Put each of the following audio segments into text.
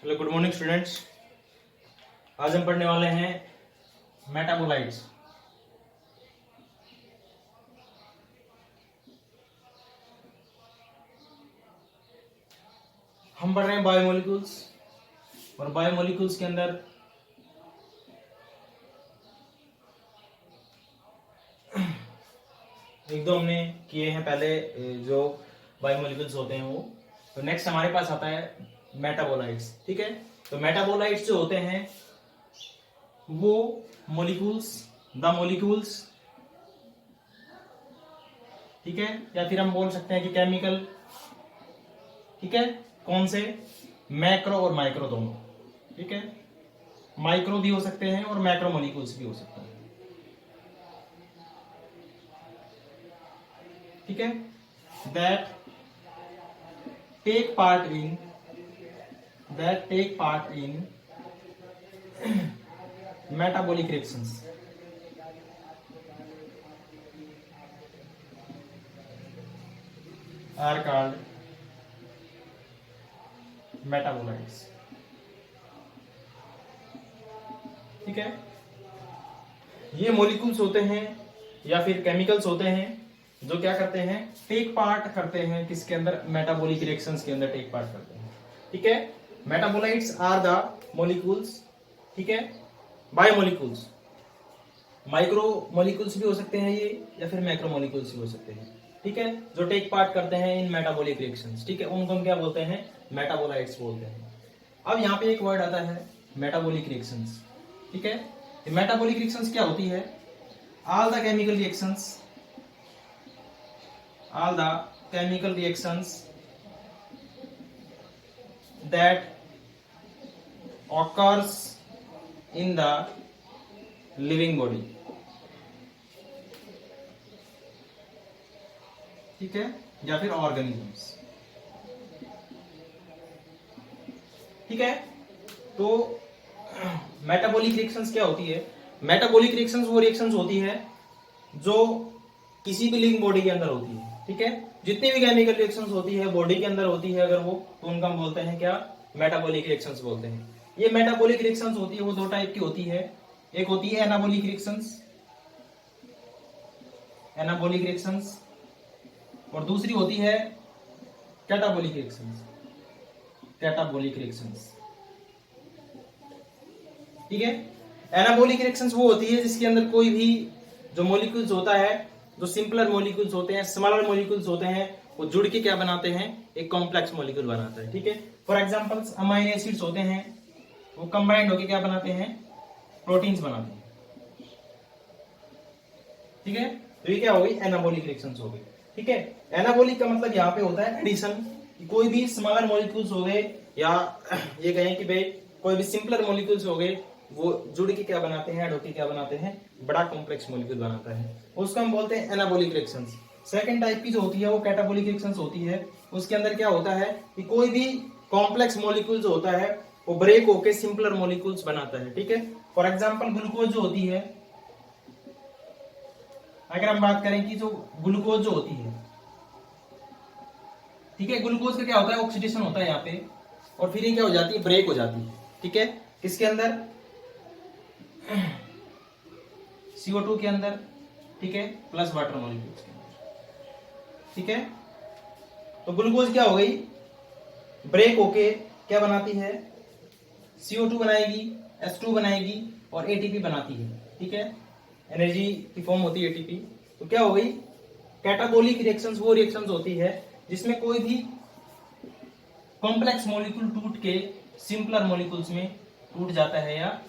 Hello, good morning students. आज हम पढ़ने वाले हैं मेटाबोलाइट्स। हम पढ़ रहे हैं बायोमोलिक्यूल्स, और बायोमोलिक्यूल्स के अंदर एक दो हमने किए हैं पहले जो बायोमोलिक्यूल्स होते हैं वो। तो नेक्स्ट हमारे पास आता है मेटाबोलाइट्स। ठीक है, तो मेटाबोलाइट्स जो होते हैं वो मॉलिक्यूल्स, द मॉलिक्यूल्स, ठीक है, या फिर हम बोल सकते हैं कि केमिकल, ठीक है, कौन से, मैक्रो और माइक्रो दोनों, ठीक है, माइक्रो भी हो सकते हैं और मैक्रो मॉलिक्यूल्स भी हो सकते हैं, ठीक है, that take part in metabolic reactions are called metabolites। ठीक है, ये मॉलिक्यूल्स होते हैं या फिर केमिकल्स होते हैं जो क्या करते हैं, टेक पार्ट करते हैं किसके अंदर, मेटाबॉलिक रिएक्शंस के अंदर टेक पार्ट करते हैं। ठीक है, मेटाबोलाइट्स आर द मॉलिक्यूल्स, ठीक है, बायोमोलिक्यूल्स, माइक्रो मॉलिक्यूल्स भी हो सकते हैं ये, या फिर मैक्रो मॉलिक्यूल्स भी हो सकते हैं, ठीक है, जो टेक पार्ट करते हैं इन मेटाबॉलिक रिएक्शंस। ठीक है, उनको हम क्या बोलते हैं, मेटाबोलाइट्स बोलते हैं। अब यहाँ पे एक वर्ड आता है मेटाबॉलिक रिएक्शंस। ठीक है, मेटाबॉलिक रिएक्शंस क्या होती है, all the chemical reactions that occurs in the living body। ठीक है, या फिर ऑर्गेनिजम्स। ठीक है, तो मेटाबॉलिक रिएक्शंस क्या होती है, मेटाबॉलिक रिएक्शंस वो रिएक्शंस होती है जो किसी भी लिविंग बॉडी के अंदर होती है। ठीक है, जितनी भी केमिकल रिएक्शंस होती है बॉडी के अंदर होती है अगर वो, तो उनका हम बोलते हैं क्या, मेटाबॉलिक रिएक्शंस बोलते हैं। ये मेटाबॉलिक रिएक्शंस होती है वो दो टाइप की होती है, एक होती है एनाबॉलिक रिएक्शंस, और दूसरी होती है कैटाबॉलिक रिएक्शंस। ठीक है, एनाबॉलिक रिएक्शंस वो होती है जिसके अंदर कोई भी जो मॉलिक्यूल्स होता है, जो सिंपलर मॉलिक्यूल्स होते हैं, स्मॉलर मॉलिक्यूल्स होते हैं, वो जुड़ के क्या बनाते हैं, एक कॉम्प्लेक्स मॉलिक्यूल बनाता है। ठीक है, फॉर एग्जांपल अमाइनो एसिड्स होते हैं, वो कंबाइंड होके क्या बनाते हैं, प्रोटीन्स बनाते हैं। ठीक है, तो ये क्या हो गई, एनाबॉलिक रिएक्शंस हो गई। ठीक है, एनाबॉलिक का मतलब यहाँ पे होता है एडिशन, कोई भी स्मॉलर मॉलिक्यूल्स हो गए, या ये कहें कि भाई कोई भी सिंपलर मॉलिक्यूल्स हो गए, वो जुड़ के क्या बनाते हैं, ऐड होके क्या बनाते हैं, बड़ा कॉम्प्लेक्स मॉलिक्यूल बनाता है, उसको हम बोलते हैं एनाबॉलिक रिएक्शंस। सेकंड टाइप की जो होती है वो कैटाबॉलिक रिएक्शंस होती है, उसके अंदर क्या होता है कि कोई भी कॉम्प्लेक्स मॉलिक्यूल जो होता है वो ब्रेक होके सिंपलर मॉलिक्यूल्स बनाता है। ठीक है, फॉर एग्जांपल ग्लूकोज जो होती है, अगर हम बात करें कि जो ग्लूकोज जो होती है, ठीक है, ग्लूकोज का क्या होता है, ऑक्सीडेशन होता है यहाँ पे, और फिर ये क्या हो जाती है, ब्रेक हो जाती है। ठीक है, किसके अंदर, CO2 के अंदर, ठीक है, प्लस वाटर मॉलिक्यूल्स के अंदर। ठीक है, तो ग्लूकोज क्या हो गई, ब्रेक होके क्या बनाती है, CO2 बनाएगी, H2 बनाएगी और ATP बनाती है। ठीक है, एनर्जी की फॉर्म होती है ATP। तो क्या हो गई, कैटाबॉलिक रिएक्शंस वो रिएक्शंस होती है जिसमें कोई भी कॉम्प्लेक्स मॉलिक्यूल टूट के सिंपलर मॉलिक्यूल्स में टूट जाता है, या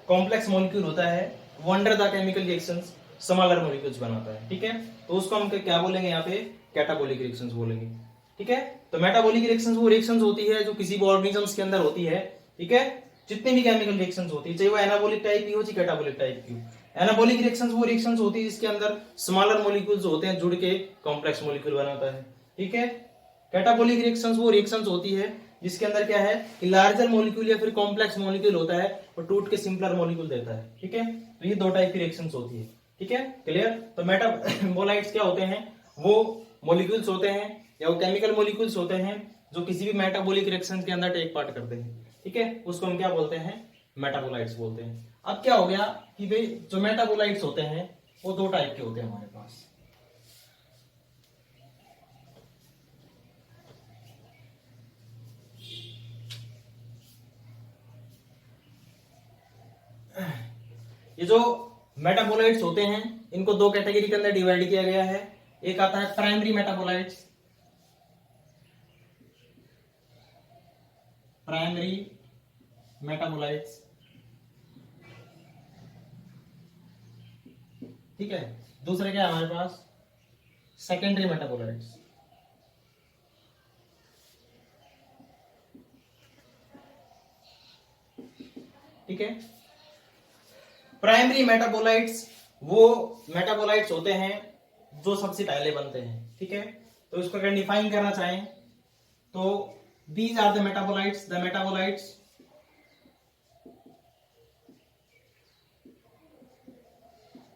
कॉम्प्लेक्स मॉलिक्यूल होता है वो under the chemical reactions smaller molecules बनाता है। ठीक है, तो उसको हम क्या बोलेंगे, यहाँ पे कैटाबॉलिक रिएक्शंस बोलेंगे। ठीक है, तो मेटाबॉलिक रिएक्शंस वो रिएक्शंस होती है जो किसी भी ऑर्गेनिजम्स के अंदर होती है। ठीक है, जितनी भी केमिकल रिएक्शंस होती है, चाहे वो एनाबॉलिक टाइप की हो चाहे कैटाबॉलिक टाइप की हो। एनाबॉलिक रिएक्शंस वो रिएक्शंस होती है जिसके अंदर स्मॉलर मॉलिक्यूल्स होते हैं जुड़ के कॉम्प्लेक्स मॉलिक्यूल बनाता है। ठीक है, कैटाबॉलिक रिएक्शंस वो रिएक्शंस होती है जिसके अंदर क्या है कि लार्जर मॉलिक्यूल या फिर कॉम्प्लेक्स मॉलिक्यूल होता है और टूट के सिंपलर मॉलिक्यूल देता है। ठीक है, तो ये दो टाइप की रिएक्शंस होती है। ठीक है, क्लियर। तो मेटाबोलाइट्स क्या होते हैं, वो मॉलिक्यूल्स होते हैं या वो केमिकल मॉलिक्यूल्स होते हैं जो किसी भी मेटाबॉलिक रिएक्शन के अंदर टेक पार्ट करते हैं। ठीक है, उसको हम क्या बोलते हैं, मेटाबोलाइट्स बोलते हैं। अब क्या हो गया कि भाई जो मेटाबोलाइट्स होते हैं वो दो टाइप के होते हैं हमारे पास। ये जो मेटाबोलाइट्स होते हैं इनको दो कैटेगरी के अंदर डिवाइड किया गया है। एक आता है प्राइमरी मेटाबोलाइट्स, प्राइमरी मेटाबोलाइट्स, ठीक है। दूसरे क्या है हमारे पास, सेकेंडरी मेटाबोलाइट्स। ठीक है, प्राइमरी मेटाबोलाइट्स वो मेटाबोलाइट्स होते हैं जो सबसे पहले बनते हैं। ठीक है, तो इसको अगर डिफाइन करना चाहें तो these are the metabolites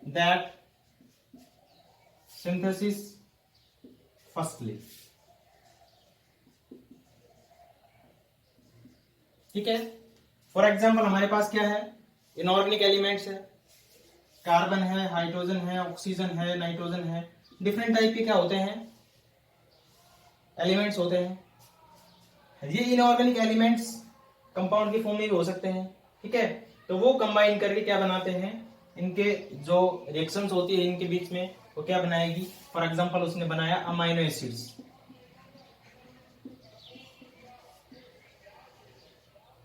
that synthesis firstly. ठीक है, फॉर एग्जाम्पल हमारे पास क्या है, इनऑर्गेनिक एलिमेंट्स है, कार्बन है, हाइड्रोजन है, ऑक्सीजन है, नाइट्रोजन है, डिफरेंट टाइप के क्या होते हैं, एलिमेंट्स होते हैं। ये इनऑर्गेनिक एलिमेंट्स कंपाउंड के फॉर्म में भी हो सकते हैं। ठीक है, तो वो कंबाइन करके क्या बनाते हैं, इनके जो रिएक्शंस होती है इनके बीच में वो क्या बनाएगी, फॉर एग्जांपल उसने बनाया अमाइनो एसिड्स।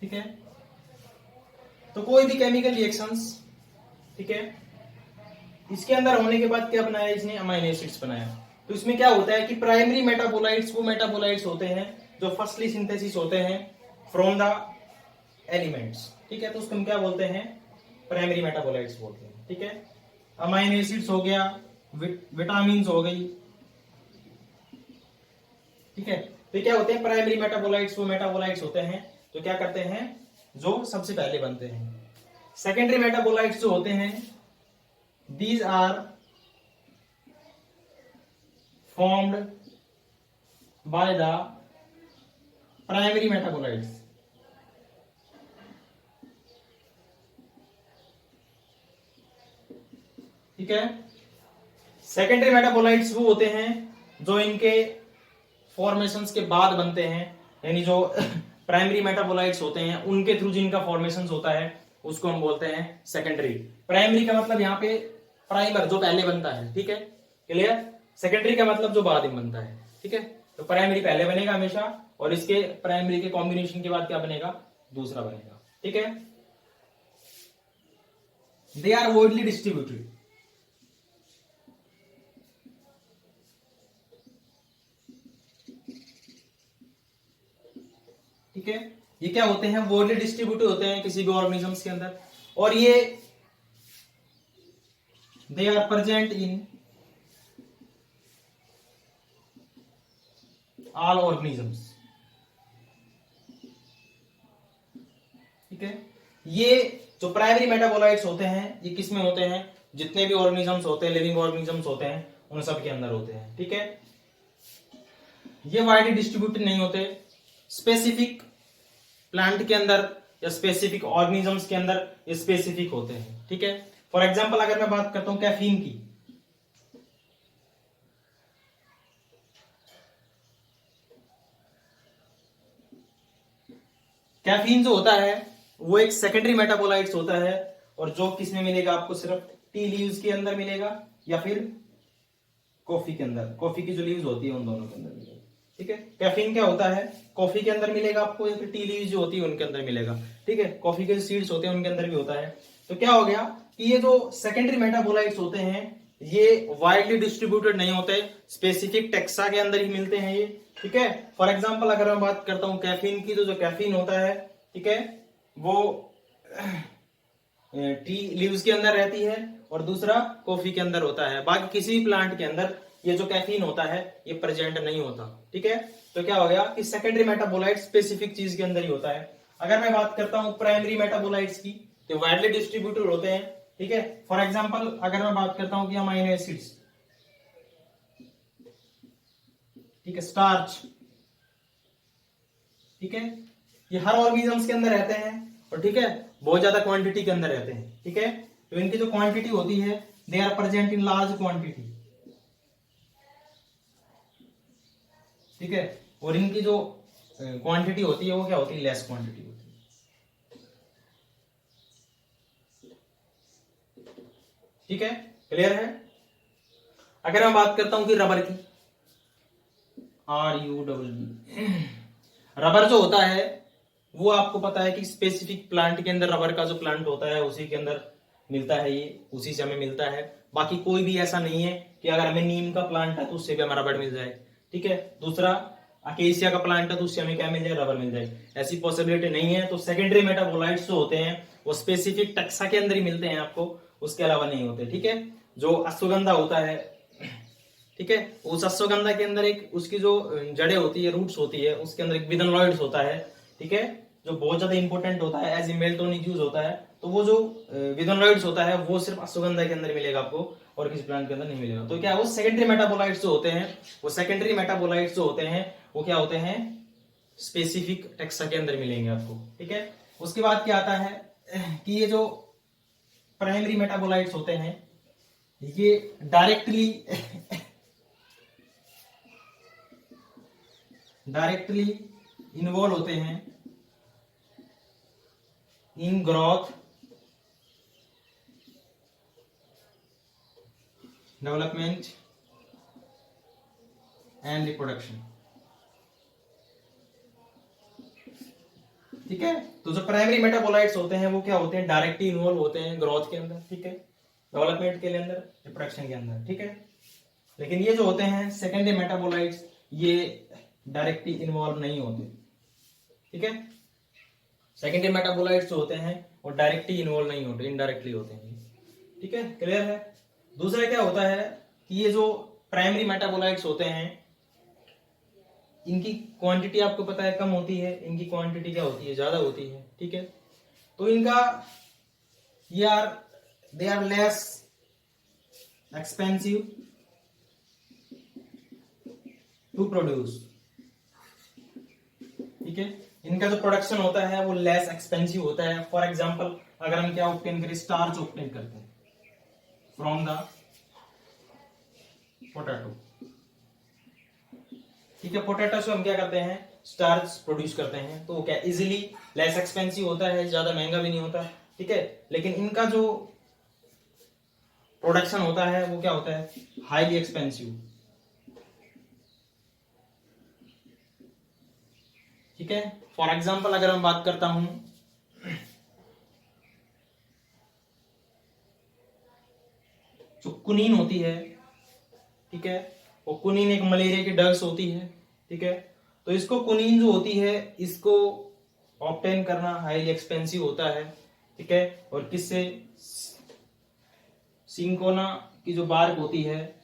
ठीक है, तो कोई भी केमिकल रिएक्शंस, ठीक है, इसके अंदर होने के बाद क्या बनाया इसने, अमाइनो एसिड्स बनाया। तो इसमें क्या होता है कि प्राइमरी मेटाबोलाइट्स वो मेटाबोलाइट्स होते हैं जो फर्स्टली सिंथेसिस होते हैं फ्रॉम द एलिमेंट्स। ठीक है, तो उसको हम क्या बोलते हैं, प्राइमरी मेटाबोलाइट्स बोलते हैं। ठीक है, अमाइनो एसिड्स हो गया, विटामिन हो गई। ठीक है, तो क्या होते हैं प्राइमरी मेटाबोलाइट्स, वो मेटाबोलाइट्स होते हैं जो क्या करते हैं, जो सबसे पहले बनते हैं। सेकेंडरी मेटाबोलाइट्स जो होते हैं, these are formed by the primary metabolites। ठीक है, सेकेंडरी मेटाबोलाइट्स वो होते हैं जो इनके फॉर्मेशंस के बाद बनते हैं, यानी जो प्राइमरी मेटाबोलाइट्स होते हैं उनके थ्रू जिनका फॉर्मेशंस होता है उसको हम बोलते हैं सेकेंडरी। प्राइमरी का मतलब यहाँ पे प्राइमर जो पहले बनता है। ठीक है, क्लियर। सेकेंडरी का मतलब जो बाद में बनता है। ठीक है, तो प्राइमरी पहले बनेगा हमेशा और इसके प्राइमरी के कॉम्बिनेशन के बाद क्या बनेगा, दूसरा बनेगा। ठीक है, दे आर वाइडली डिस्ट्रीब्यूटेड। ठीक है, ये क्या होते हैं, वाइडली डिस्ट्रीब्यूटेड होते हैं किसी भी ऑर्गेनिजम्स के अंदर, और ये they are present in all organisms। ठीक है, ये जो प्राइमरी मेटाबोलाइट्स होते हैं ये किस में होते हैं, जितने भी ऑर्गेनिजम्स होते हैं, लिविंग ऑर्गेनिजम्स होते हैं, उन सब के अंदर होते हैं। ठीक है, ये वाइडली डिस्ट्रीब्यूटेड नहीं होते, स्पेसिफिक प्लांट के अंदर या स्पेसिफिक ऑर्गेनिजम्स के अंदर ये स्पेसिफिक होते हैं। ठीक है, फॉर एग्जाम्पल अगर मैं बात करता हूं कैफीन की, कैफीन जो होता है वो एक सेकेंडरी मेटाबोलाइट्स होता है, और जो किस में मिलेगा आपको, सिर्फ टी लीव्स के अंदर मिलेगा या फिर कॉफी के अंदर, कॉफी की जो लीव्स होती है उन दोनों के अंदर मिलेगा। ठीक है, कैफीन क्या होता है, कॉफी के अंदर मिलेगा आपको या फिर टी लीव्स जो होती है उनके अंदर मिलेगा। ठीक है, कॉफी के सीड्स होते हैं उनके अंदर भी होता है। तो क्या हो गया कि ये जो सेकेंडरी मेटाबोलाइट्स होते हैं ये वाइडली डिस्ट्रीब्यूटेड नहीं होते, स्पेसिफिक टेक्सा के अंदर ही मिलते हैं ये। ठीक है, फॉर एग्जांपल अगर मैं बात करता हूं कैफीन की, तो जो कैफीन होता है, ठीक है, वो टी लीव्स के अंदर रहती है और दूसरा कॉफी के अंदर होता है। बाकी किसी भी प्लांट के अंदर ये जो कैफीन होता है ये प्रेजेंट नहीं होता। ठीक है, तो क्या हो गया कि सेकेंडरी मेटाबोलाइट स्पेसिफिक चीज के अंदर ही होता है। अगर मैं बात करता हूं प्राइमरी मेटाबोलाइट्स की, तो वाइडली डिस्ट्रीब्यूटेड होते हैं। ठीक है, फॉर एग्जांपल अगर मैं बात करता हूं कि अमाइनो एसिड्स, ठीक है, स्टार्च, ठीक है, ये हर ऑर्गेनिजम्स के अंदर रहते हैं और ठीक है बहुत ज्यादा क्वांटिटी के अंदर रहते हैं, ठीक है। तो इनकी जो क्वांटिटी होती है they are present in large quantity, ठीक है। और इनकी जो क्वांटिटी होती है वो क्या होती है, लेस क्वांटिटी होती है, ठीक है। क्लियर है। अगर मैं बात करता हूं कि रबर की, RUBB, रबर जो होता है वो आपको पता है कि स्पेसिफिक प्लांट के अंदर रबर का जो प्लांट होता है उसी के अंदर मिलता है, ये उसी से हमें मिलता है। बाकी कोई भी ऐसा नहीं है कि अगर हमें नीम का प्लांट है तो उससे भी हमें रबर मिल जाए, ठीक है। दूसरा अकेसिया का प्लांट है तो उससे हमें क्या मिल जाए, रबर मिल जाए, ऐसी पॉसिबिलिटी नहीं है। तो सेकेंडरी मेटाबोलाइट्स जो होते हैं वो स्पेसिफिक टैक्सा के अंदर ही मिलते हैं आपको, उसके अलावा नहीं होते, ठीक है। जो अश्वगंधा होता है, ठीक है, उस अश्वगंधा के अंदर एक उसकी जो जड़ें होती है, रूट्स होती है, उसके अंदर एक विदनलॉइड्स होता है, ठीक है, जो बहुत ज्यादा इंपॉर्टेंट होता है, एज मेल्टोनिक यूज होता है। तो वो जो विदनलॉइड्स होता है वो सिर्फ अश्वगंधा के अंदर मिलेगा आपको और किसी प्लांट के अंदर नहीं मिलेगा। तो क्या वो सेकेंडरी मेटाबोलाइट्स जो होते हैं, वो सेकेंडरी मेटाबोलाइट्स जो होते हैं वो क्या होते हैं, स्पेसिफिक टेक्सा के अंदर मिलेंगे आपको, ठीक है। उसके बाद क्या आता है कि ये जो प्राइमरी मेटाबोलाइट्स होते हैं ये डायरेक्टली इन्वॉल्व होते हैं in growth, development and reproduction, ठीक है। तो जो प्राइमरी मेटाबोलाइट्स होते हैं वो क्या होते हैं, डायरेक्टली इन्वॉल्व होते हैं ग्रोथ के अंदर, ठीक है, डेवलपमेंट के अंदर, रिप्रोडक्शन के अंदर, ठीक है। लेकिन ये जो होते हैं सेकेंडरी मेटाबोलाइट्स ये डायरेक्टली इन्वॉल्व नहीं होते, ठीक है। सेकेंडरी मेटाबोलाइट्स जो होते हैं वो डायरेक्टली इन्वॉल्व नहीं होते, इनडायरेक्टली होते हैं, ठीक है। क्लियर है। दूसरा क्या होता है कि ये जो प्राइमरी मेटाबोलाइट्स होते हैं इनकी क्वांटिटी आपको पता है कम होती है, इनकी क्वांटिटी क्या होती है, ज्यादा होती है, ठीक है। तो इनका they are less expensive to produce, ठीक है। इनका जो प्रोडक्शन होता है वो लेस एक्सपेंसिव होता है। फॉर एग्जांपल अगर हम क्या ऑब्टेन करें, स्टार्च ऑब्टेन करते हैं फ्रॉम द पोटैटो, ठीक है। पोटैटो से हम क्या करते हैं, स्टार्च प्रोड्यूस करते हैं, तो क्या इजीली लेस एक्सपेंसिव होता है, ज्यादा महंगा भी नहीं होता, ठीक है। लेकिन इनका जो प्रोडक्शन होता है वो क्या होता है, हाईली एक्सपेंसिव, ठीक है। फॉर एग्जाम्पल अगर मैं बात करता हूं जो कुनीन होती है, ठीक है, वो कुनीन एक मलेरिया की ड्रग्स होती है, ठीक है। तो इसको कुनीन जो होती है इसको ऑब्टेन करना हाईली एक्सपेंसिव होता है, ठीक है। और किससे, सिंकोना की जो बार्क होती है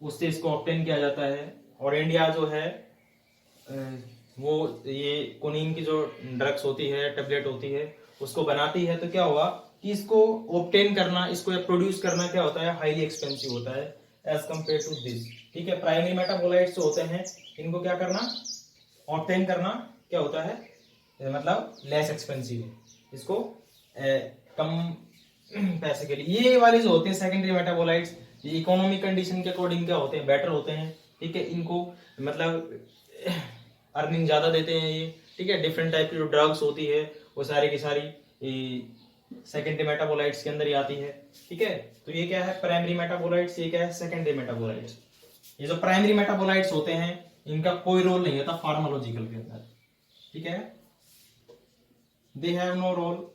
उससे इसको ऑब्टेन किया जाता है। और इंडिया जो है वो ये कुनीन की जो ड्रग्स होती है, टेबलेट होती है, उसको बनाती है। तो क्या हुआ कि इसको ऑब्टेन करना, इसको प्रोड्यूस करना क्या होता है, हाईली एक्सपेंसिव होता है एज कंपेयर टू दिस, ठीक है। प्राइमरी मेटाबोलाइट्स जो होते हैं इनको क्या करना, ऑब्टेन करना क्या होता है, मतलब लेस एक्सपेंसिव है, इसको कम पैसे के लिए। ये वाले जो होते हैं सेकेंडरी मेटाबोलाइट्स ये इकोनॉमिक कंडीशन के अकॉर्डिंग क्या होते हैं, बेटर होते हैं, ठीक है। इनको मतलब अर्निंग ज्यादा देते हैं ये, ठीक है। डिफरेंट टाइप की जो ड्रग्स होती है वो सारी की सारी सेकेंडरी मेटाबोलाइट्स के अंदर ही आती है, ठीक है। तो ये क्या है, प्राइमरी मेटाबोलाइट्स, ये क्या है, सेकेंडरी मेटाबोलाइट्स। ये जो प्राइमरी मेटाबोलाइट्स होते हैं इनका कोई रोल नहीं होता फार्माकोलॉजिकल के अंदर, ठीक है। They have no role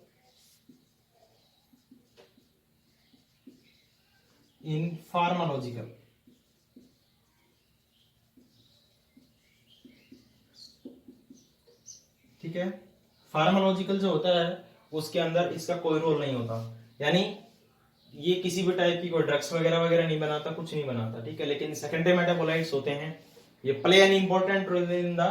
in pharmacological, ठीक है। फार्माकोलॉजिकल जो होता है उसके अंदर इसका कोई रोल नहीं होता, यानी ये किसी भी टाइप की कोई ड्रग्स वगैरह वगैरह नहीं बनाता, कुछ नहीं बनाता, ठीक है। लेकिन सेकेंडरी मेटाबोलाइट्स होते हैं ये play an important role in the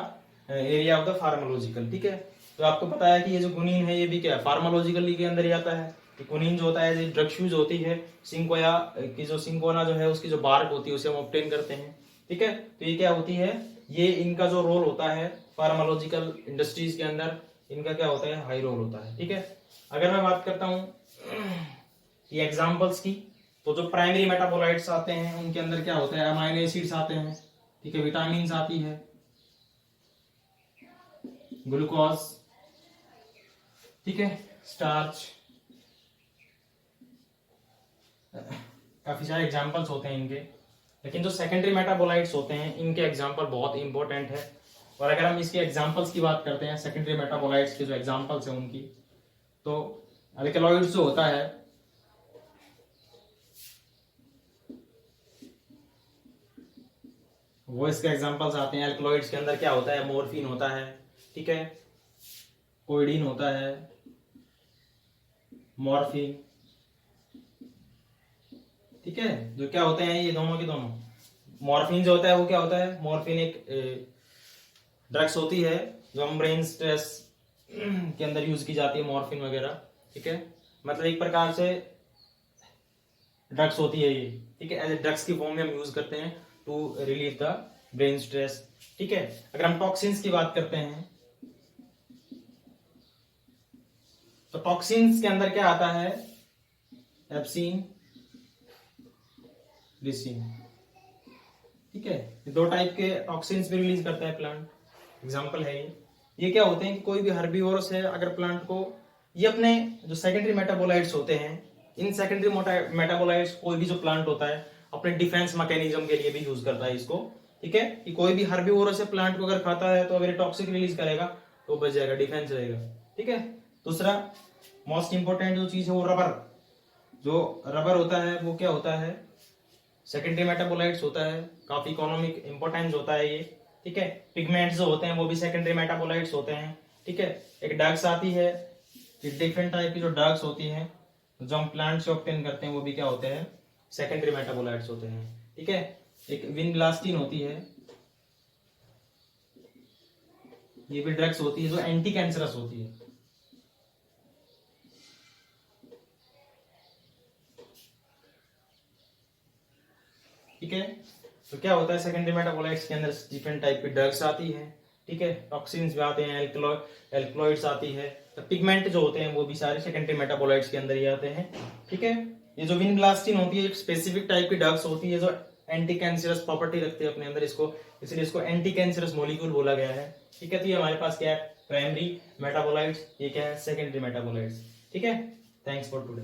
area of the pharmacological, ठीक है। तो आपको पता है कि ये जो गुनीन है ये भी क्या है, फार्माकोलॉजिकल के अंदर ही आता है। कि गुनीन जो होता है ये ड्रग यूज होती है, सिंकोया की जो सिंकोना जो है उसकी जो बार्क होती है उसे हम ऑब्टेन करते हैं, ठीक है। तो ये क्या होती है, ये इनका जो रोल होता है फार्माकोलॉजिकल इंडस्ट्रीज के अंदर इनका क्या होता है, हाई रोल होता है। ठीक है, अगर मैं बात करता हूँ ये एग्जांपल्स की, तो जो प्राइमरी मेटाबोलाइट्स आते हैं उनके अंदर क्या होता है, अमाइनो एसिड्स आते हैं, ठीक है, विटामिन आती है, ग्लूकोज, ठीक है, स्टार्च, काफी सारे एग्जांपल्स होते हैं इनके। लेकिन जो सेकेंडरी मेटाबोलाइट्स होते हैं इनके एग्जांपल बहुत इंपॉर्टेंट है। और अगर हम इसके एग्जांपल्स की बात करते हैं, सेकेंडरी मेटाबोलाइट्स के जो एग्जांपल्स हैं उनकी, तो अल्कलॉइड्स जो होता है वो इसके एग्जांपल्स आते हैं। अल्कलॉइड्स के अंदर क्या होता है, मोर्फिन होता है, ठीक है, कोइडीन होता है, मॉर्फिन, ठीक है, जो क्या होते हैं ये दोनों के दोनों। मॉर्फिन जो होता है वो क्या होता है, मॉर्फिन एक ड्रग्स होती है जो हम ब्रेन स्ट्रेस के अंदर यूज की जाती है, मॉर्फिन वगैरह, ठीक है, मतलब एक प्रकार से ड्रग्स होती है ये, ठीक है, एज ए ड्रग्स की फॉर्म में हम यूज करते हैं to relieve the brain stress. ठीक है, अगर हम टॉक्सिन्स की बात करते हैं तो टॉक्सिन्स के अंदर क्या आता है, एप्सिन, लिसिन, ठीक है, दो टाइप के टॉक्सिन्स भी रिलीज करता है प्लांट। एग्जांपल है ये क्या होते हैं कि कोई भी हर्बीवोरस है अगर प्लांट को, ये अपने जो सेकेंडरी मेटाबोलाइट्स होते हैं, इन सेकेंडरी मेटाबोलाइट्स कोई भी जो प्लांट होता है अपने डिफेंस मैकेनिज्म के लिए भी यूज करता है इसको। ठीक है, कि कोई भी हर्बीवोरस है प्लांट को अगर खाता है तो अगर टॉक्सिक रिलीज करेगा तो बच जाएगा, डिफेंस रहेगा। ठीक है, दूसरा मोस्ट इंपोर्टेंट जो चीज है वो रबर, जो रबर होता है वो क्या होता है, सेकेंडरी मेटाबोलाइट्स होता है, काफी इकोनॉमिक इंपोर्टेंस होता है ये। ठीक है, पिगमेंट्स जो होते हैं वो भी सेकेंडरी मेटाबोलाइट्स होते हैं। ठीक है, एक ड्रग्स आती है, डिफरेंट टाइप की जो ड्रग्स होती हैं जो हम प्लांट से ऑब्टेन करते हैं वो भी क्या होते हैं, सेकेंडरी मेटाबोलाइट्स होते हैं। ठीक है, एक विनब्लास्टिन होती है, ये भी ड्रग्स होती है जो एंटी कैंसरस होती है। ठीक है, तो क्या होता है सेकेंडरी मेटाबोलाइट्स के अंदर डिफरेंट टाइप की ड्रग्स आती हैं। ठीक है, टॉक्सिन्स भी आते हैं, एल्कलॉइड्स आती है, तो पिगमेंट जो होते हैं वो भी सारे सेकेंडरी मेटाबोलाइट्स के अंदर ही आते हैं। ठीक है, ये जो विनब्लास्टिन होती है एक स्पेसिफिक टाइप की ड्रग्स होती है जो एंटी कैंसरस प्रॉपर्टी रखती है अपने अंदर, इसको इसलिए इसको एंटी कैंसरस मॉलिक्यूल बोला गया है। ठीक है, तो ये हमारे पास क्या है, प्राइमरी मेटाबोलाइट्स, ये क्या है, सेकेंडरी मेटाबोलाइट्स। ठीक है, थैंक्स फॉर टुडे।